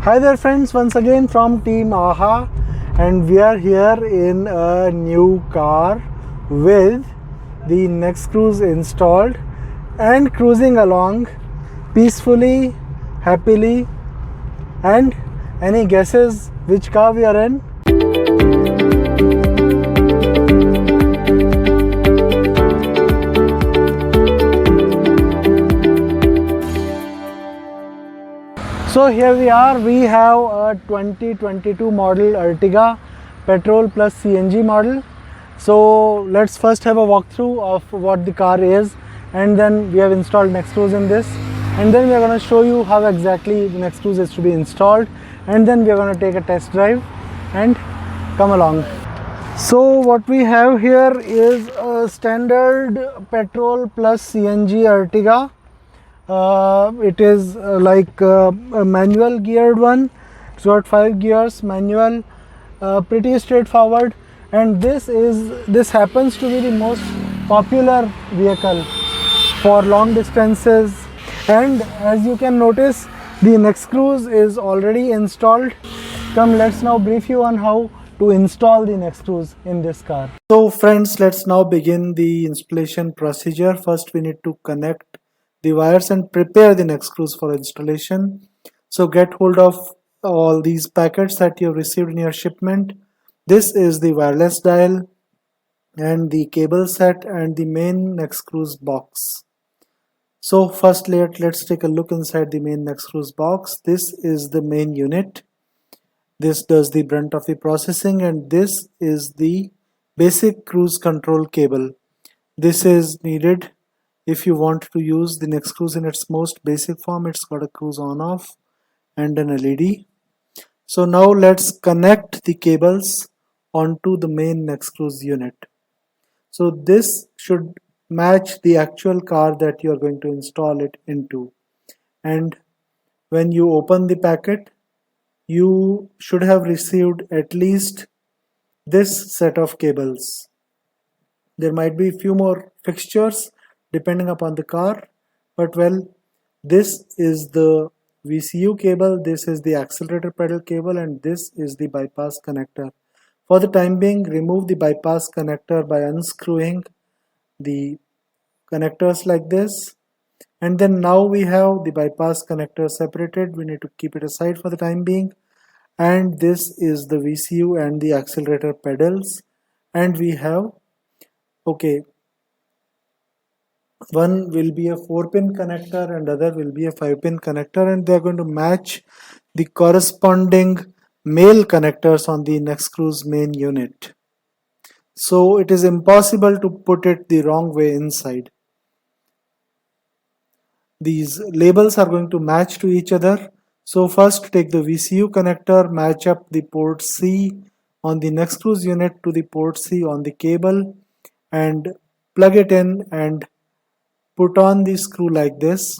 Hi there friends, once again from Team AHA, and we are here in a new car with the NexCruise installed and cruising along peacefully, happily. And any guesses which car we are in? So here we are, we have a 2022 model Ertiga petrol plus CNG model. So let's first have a walkthrough of what the car is, and then we have installed NexCruise in this, and then we are going to show you how exactly the NexCruise is to be installed, and then we are going to take a test drive and come along. So what we have here is a standard petrol plus CNG Ertiga. It is like a manual geared one. It's got 5 gears, manual, pretty straightforward, and this happens to be the most popular vehicle for long distances. And as you can notice, the NexCruise is already installed. Come, let's now brief you on how to install the NexCruise in this car. So friends, let's now begin the installation procedure. First we need to connect the wires and prepare the NexCruise for installation. So get hold of all these packets that you have received in your shipment. This is the wireless dial and the cable set and the main NexCruise box. So first let's take a look inside the main NexCruise box. This is the main unit. This does the brunt of the processing, and this is the basic cruise control cable. This is needed if you want to use the NexCruise in its most basic form. It's got a cruise on off and an LED. So now let's connect the cables onto the main NexCruise unit. So this should match the actual car that you are going to install it into. And when you open the packet, you should have received at least this set of cables. There might be a few more fixtures depending upon the car, but well, this is the VCU cable, this is the accelerator pedal cable, and this is the bypass connector. For the time being, remove the bypass connector by unscrewing the connectors like this, and then now we have the bypass connector separated. We need to keep it aside for the time being, and this is the VCU and the accelerator pedals, and we have, okay, one will be a 4-pin connector and other will be a 5-pin connector, and they are going to match the corresponding male connectors on the NexCruise main unit. So it is impossible to put it the wrong way inside. These labels are going to match to each other. So first take the VCU connector, match up the port C on the NexCruise unit to the port C on the cable, and plug it in and put on the screw like this,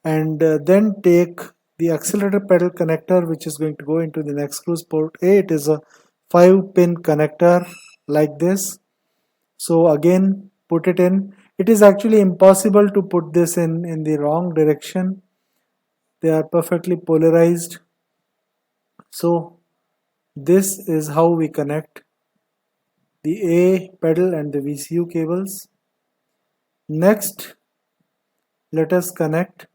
and then take the accelerator pedal connector, which is going to go into the NexCruise port A. It is a 5-pin connector like this. So again, put it in. It is actually impossible to put this in the wrong direction. They are perfectly polarized. So this is how we connect the A pedal and the VCU cables. Next, let us connect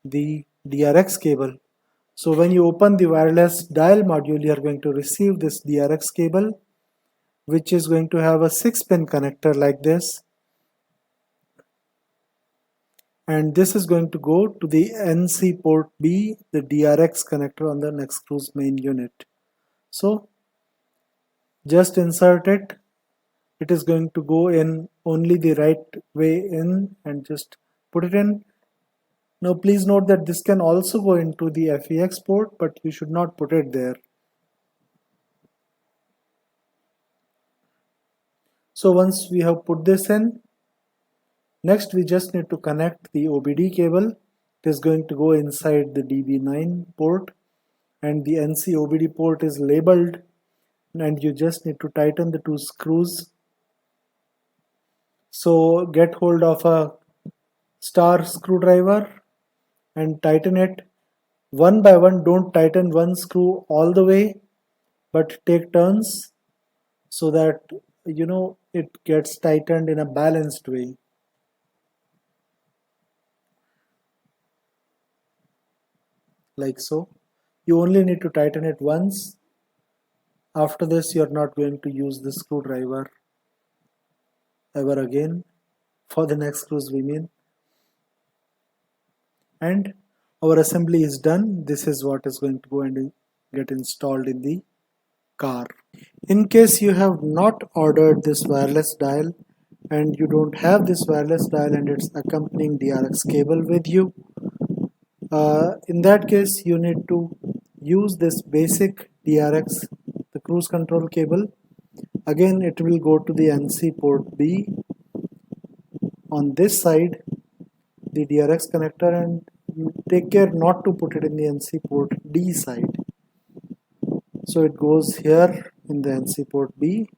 the DRX cable. So when you open the wireless dial module, you are going to receive this DRX cable, which is going to have a 6-pin connector like this, and this is going to go to the NC port B, the DRX connector on the NexCruise main unit. So just insert it. It is going to go in only the right way in, and just put it in. Now please note that this can also go into the FEX port, but you should not put it there. So once we have put this in, next we just need to connect the OBD cable. It is going to go inside the DB9 port, and the NC OBD port is labeled, and you just need to tighten the 2 screws. So get hold of a star screwdriver and tighten it One by one, don't tighten one screw all the way, but take turns so that it gets tightened in a balanced way, like so. You only need to tighten it once. After this, you're not going to use the screwdriver ever again for the next cruise, we mean. And our assembly is done. This is what is going to go and get installed in the car. In case you have not ordered this wireless dial and you don't have this wireless dial and its accompanying DRX cable with you, in that case you need to use this basic DRX, the cruise control cable. Again, it will go to the NC port B on this side, the DRX connector, and you take care not to put it in the NC port D side. So it goes here in the NC port B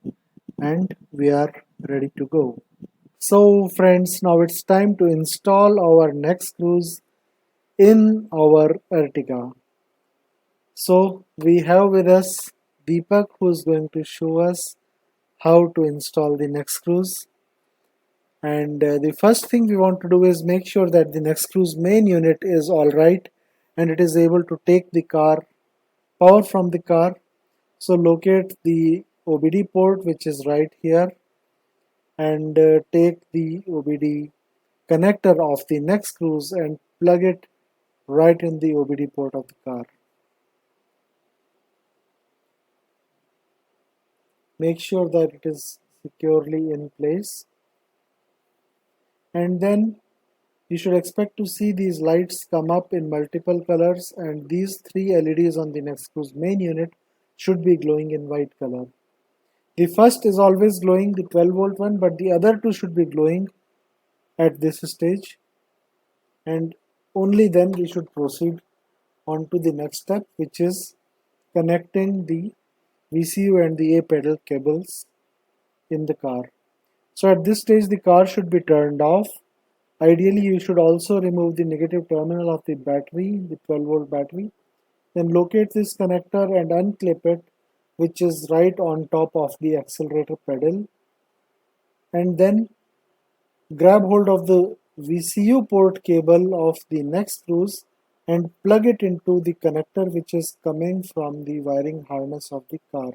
and we are ready to go. So friends, now it's time to install our NexCruise in our Ertiga. So we have with us Deepak, who is going to show us how to install the NexCruise. And the first thing we want to do is make sure that the NexCruise main unit is alright and it is able to take the power from the car. So locate the OBD port, which is right here, and take the OBD connector of the NexCruise and plug it right in the OBD port of the car. Make sure that it is securely in place, and then you should expect to see these lights come up in multiple colors, and these three LEDs on the NexCruise main unit should be glowing in white color. The first is always glowing, the 12-volt one, but the other two should be glowing at this stage, and only then we should proceed on to the next step, which is connecting the VCU and the A pedal cables in the car. So at this stage the car should be turned off. Ideally you should also remove the negative terminal of the battery, the 12-volt battery. Then locate this connector and unclip it, which is right on top of the accelerator pedal, and then grab hold of the VCU port cable of the NexCruise and plug it into the connector which is coming from the wiring harness of the car.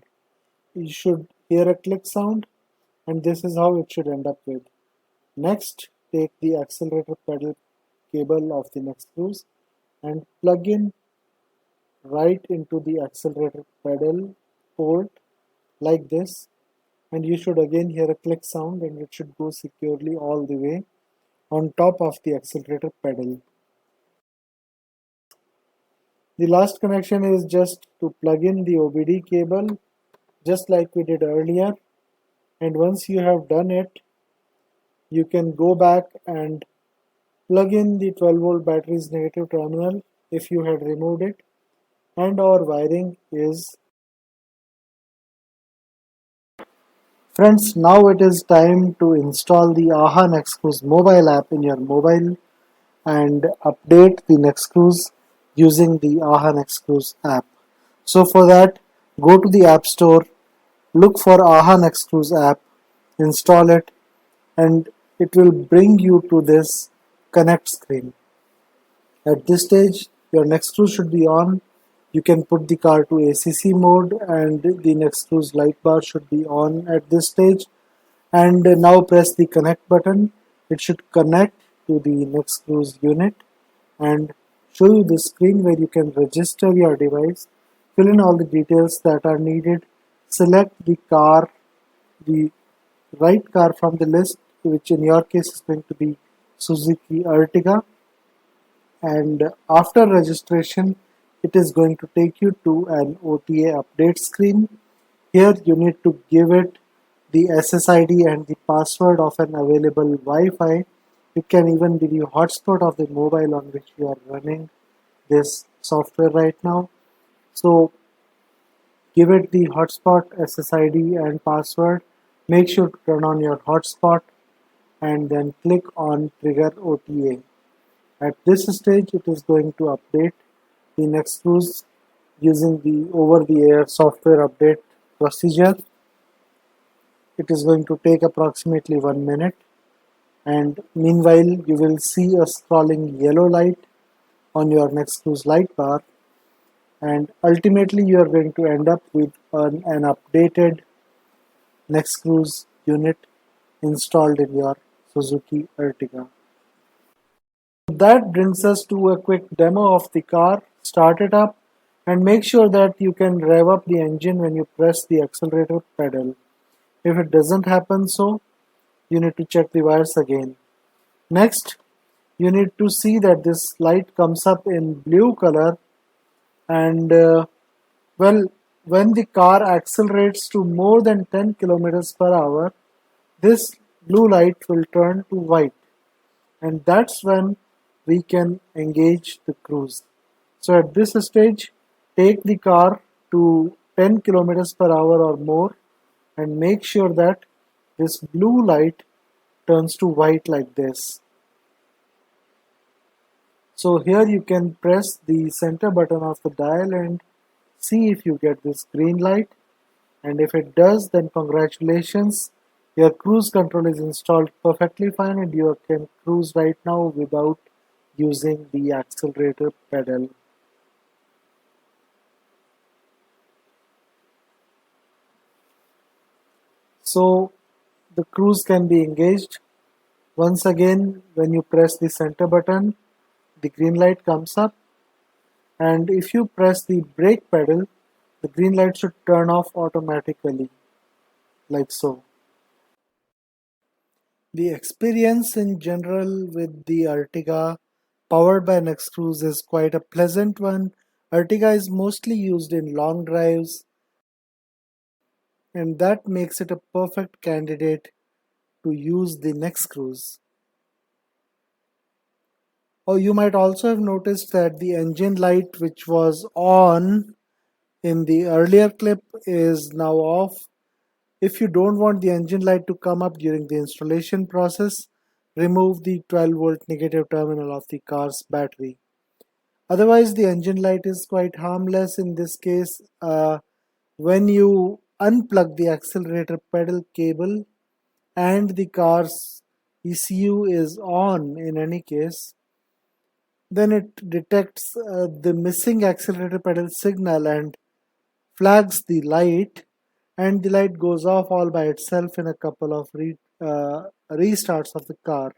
You should hear a click sound, and this is how it should end up with. Next, take the accelerator pedal cable of the NexCruise and plug in right into the accelerator pedal port like this, and you should again hear a click sound, and it should go securely all the way on top of the accelerator pedal. The last connection is just to plug in the OBD cable just like we did earlier, and once you have done it, you can go back and plug in the 12-volt battery's negative terminal if you had removed it, and our wiring is. Friends, now it is time to install the AHA NexCruise mobile app in your mobile and update the NexCruise using the AHA NexCruise app. So for that, go to the App Store, look for AHA NexCruise app, install it, and it will bring you to this connect screen. At this stage, your NexCruise should be on. You can put the car to ACC mode and the NexCruise light bar should be on at this stage. And now press the connect button. It should connect to the NexCruise unit and show you the screen where you can register your device, fill in all the details that are needed, select the car, the right car from the list, which in your case is going to be Suzuki Ertiga, and after registration it is going to take you to an OTA update screen. Here you need to give it the SSID and the password of an available Wi-Fi. It can even be the hotspot of the mobile on which you are running this software right now. So give it the hotspot SSID and password. Make sure to turn on your hotspot and then click on trigger OTA. At this stage it is going to update the NexCruise using the over-the-air software update procedure. It is going to take approximately 1 minute, and meanwhile you will see a scrolling yellow light on your NexCruise light bar, and ultimately you are going to end up with an updated NexCruise unit installed in your Suzuki Ertiga. That brings us to a quick demo of the car. Start it up and make sure that you can rev up the engine when you press the accelerator pedal. If it doesn't happen so, you need to check the wires again. Next, you need to see that this light comes up in blue color, and well, when the car accelerates to more than 10 kilometers per hour, this blue light will turn to white, and that's when we can engage the cruise. So at this stage, take the car to 10 kilometers per hour or more and make sure that this blue light turns to white like this. So here you can press the center button of the dial and see if you get this green light, and if it does, then congratulations, your cruise control is installed perfectly fine and you can cruise right now without using the accelerator pedal. So the cruise can be engaged. Once again, when you press the center button, the green light comes up, and if you press the brake pedal, the green light should turn off automatically, like so. The experience in general with the Ertiga powered by NexCruise is quite a pleasant one. Ertiga is mostly used in long drives, and that makes it a perfect candidate to use the NexCruise. Oh, you might also have noticed that the engine light, which was on in the earlier clip, is now off. If you don't want the engine light to come up during the installation process, remove the 12-volt negative terminal of the car's battery. Otherwise, the engine light is quite harmless in this case. When you unplug the accelerator pedal cable and the car's ECU is on in any case, then it detects the missing accelerator pedal signal and flags the light, and the light goes off all by itself in a couple of restarts of the car.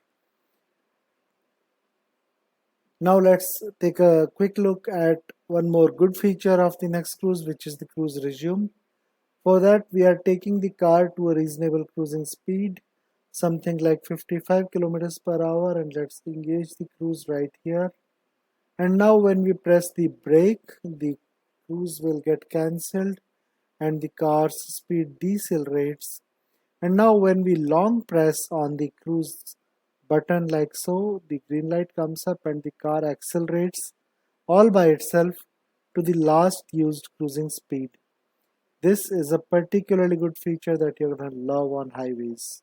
Now let's take a quick look at one more good feature of the NexCruise, which is the cruise resume. For that, we are taking the car to a reasonable cruising speed, something like 55 kilometers per hour, and let's engage the cruise right here. And now when we press the brake, the cruise will get cancelled and the car's speed decelerates. And now when we long press on the cruise button like so, the green light comes up and the car accelerates all by itself to the last used cruising speed. This is a particularly good feature that you're going to love on highways.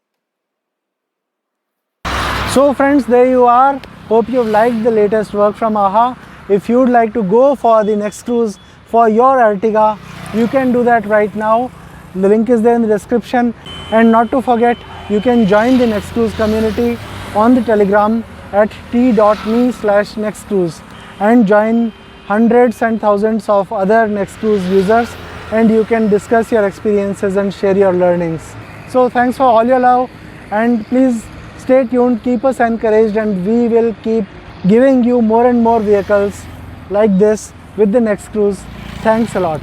So friends, there you are. Hope you've liked the latest work from AHA. If you'd like to go for the NexCruise for your Ertiga, you can do that right now. The link is there in the description. And not to forget, you can join the NexCruise community on the Telegram at t.me/NexCruise and join hundreds and thousands of other NexCruise users, and you can discuss your experiences and share your learnings. So thanks for all your love, and please stay tuned, keep us encouraged, and we will keep giving you more and more vehicles like this with the NexCruise. Thanks a lot.